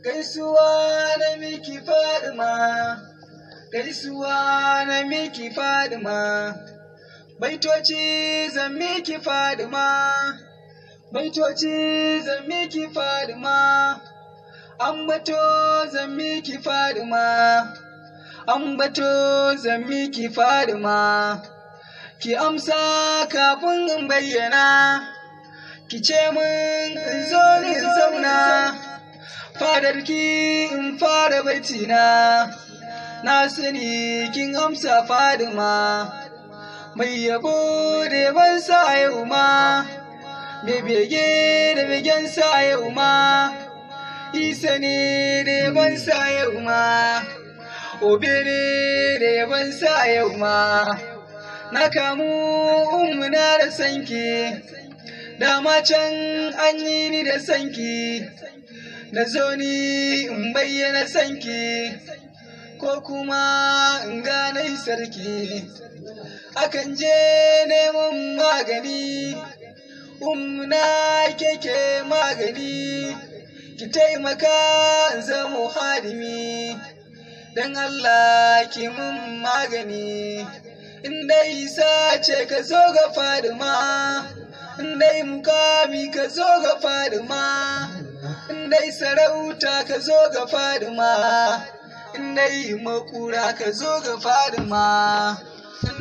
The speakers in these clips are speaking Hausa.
Gaisuwa na miki Fadima, gaisuwa na miki Fadima, baitoci zan miki Fadima, baitoci zan miki Fadima, ambato zan miki Fadima, ambato zan miki Fadima, ki amsa kafin in bayyana, ki ce min in zo ni in zauna. Fadarki in fara baitina, na sani kin amsa Fadima, mai yabo da ban sa yau ma, mai bege da begen sa yau ma, isa ne da ban sa yau ma, obere da ban sa yau ma, na kamu ummuna da sanki, dama can an yi ni da sanki. Na zo ni in bayyana sanki, ko kuma in gane sarki, akan je neman magani, ummuna keke magani, ki taimaka in zamo hadimi, don Allah ki mun magani, in dai isa ce ka zo ga Fadima, in dai mukami ka zo ga Fadima, dai sarauta ka zo ga Fadima, dai makura ka zo ga Fadima,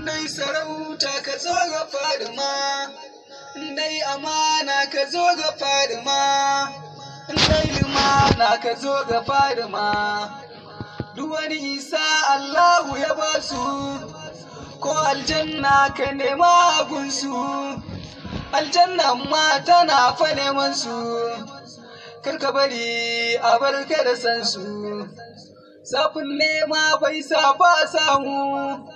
dai sarauta ka zo ga Fadima, dai amana ka zo ga Fadima, dai limana ka zo ga Fadima. Duk wani isa Allahu ya ba su, ko aljanna ka nema gunsu, aljanna ma tana fa neman su. Karka bari a barka da sansu, zafin nema bai sa ba samu,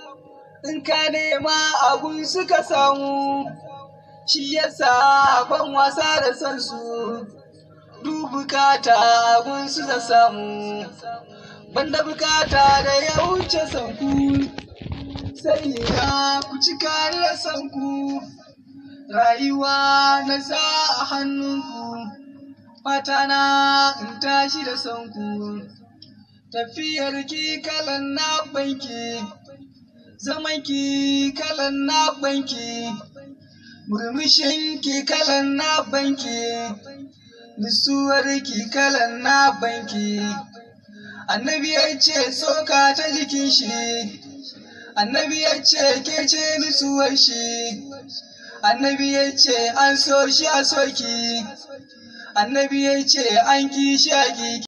in ka nema abun suka samu, shi yasa ban wasa da sansu, duk bukata abun su da samu, banda bukata da ya wuce sanku, sai ya ku ci kariyar sanku, rayuwa na sa a hannunku. Fatana in tashi da sonku, tafiyarki kalan na banki, zamanki kalan na banki, murmushinki kalan na banki, nutsuwarki kalan na banki. Annabi ya ce soka ta jikin shi, annabi ya ce ke ce nutsuwar shi, annabi ya ce an so shi a soki, annabi ya ce an ki shi a